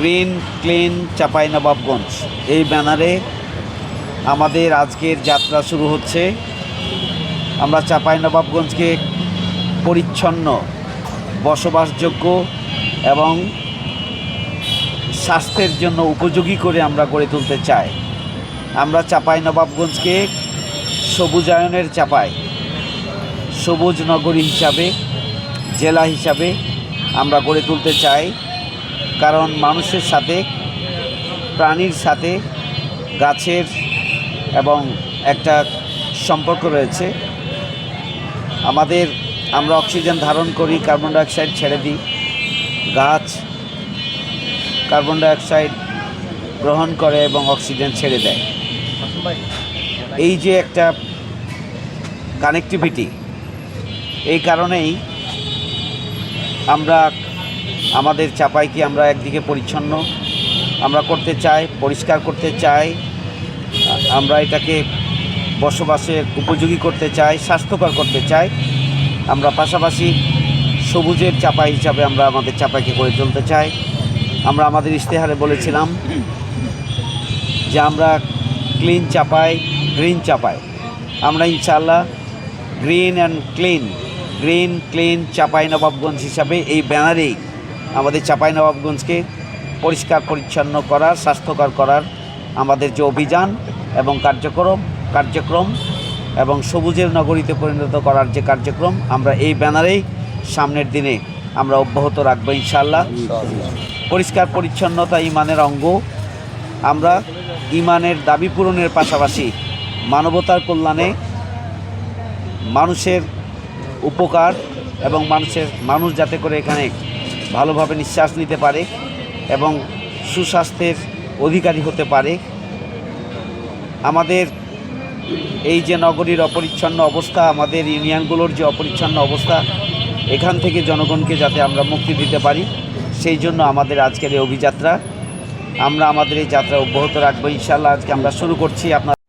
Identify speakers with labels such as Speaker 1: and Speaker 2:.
Speaker 1: Green clean Chapainawabganj এই ব্যানারে আমাদের আজকের যাত্রা শুরু হচ্ছে। আমরা চাঁপাইনবাবগঞ্জকে পরিচ্ছন্ন, বসবাসযোগ্য এবং স্বাস্থ্যের জন্য উপযোগী করে আমরা গড়ে তুলতে চাই। আমরা চাঁপাইনবাবগঞ্জকে সবুজায়নের চাপাই, সবুজ নগরী হিসাবে, জেলা হিসাবে আমরা গড়ে তুলতে চাই। কারণ মানুষের সাথে, প্রাণীর সাথে গাছের এবং একটা সম্পর্ক রয়েছে। আমরা অক্সিজেন ধারণ করি, কার্বন ডাইঅক্সাইড ছেড়ে দিই। গাছ কার্বন ডাইঅক্সাইড গ্রহণ করে এবং অক্সিজেন ছেড়ে দেয়। এই যে একটা কানেক্টিভিটি, এই কারণেই আমরা আমাদের চাপাইকে আমরা একদিকে পরিচ্ছন্ন আমরা করতে চাই, পরিষ্কার করতে চাই। আমরা এটাকে বসবাসের উপযোগী করতে চাই, স্বাস্থ্যকর করতে চাই। আমরা পাশাপাশি সবুজের চাপাই হিসাবে আমরা আমাদের চাপাইকে গড়ে তুলতে চাই। আমরা আমাদের ইশতেহারে বলেছিলাম যে আমরা ক্লিন চাপাই, গ্রিন চাপাই। আমরা ইনশাআল্লাহ গ্রিন ক্লিন চাঁপাইনবাবগঞ্জ হিসাবে এই ব্যানারেই আমাদের চাঁপাইনবাবগঞ্জকে পরিষ্কার পরিচ্ছন্ন করার, স্বাস্থ্যকর করার আমাদের যে অভিযান এবং কার্যক্রম এবং সবুজের নগরীতে পরিণত করার যে কার্যক্রম, আমরা এই ব্যানারেই সামনের দিনে আমরা অব্যাহত রাখবো ইনশাআল্লাহ। পরিষ্কার পরিচ্ছন্নতা ইমানের অঙ্গ। আমরা ইমানের দাবি পূরণের পাশাপাশি মানবতার কল্যাণে, মানুষের উপকার এবং মানুষ যাতে করে এখানে ভালোভাবে নিঃশ্বাস নিতে পারে এবং সুস্বাস্থ্যের অধিকারী হতে পারে। আমাদের এই যে নগরীর অপরিচ্ছন্ন অবস্থা, আমাদের ইউনিয়নগুলোর যে অপরিচ্ছন্ন অবস্থা, এখান থেকে জনগণকে যাতে আমরা মুক্তি দিতে পারি, সেই জন্য আমাদের আজকের এই অভিযাত্রা। আমরা আমাদের এই যাত্রা অব্যাহত রাখবো ইনশাআল্লাহ। আজকে আমরা শুরু করছি আপনার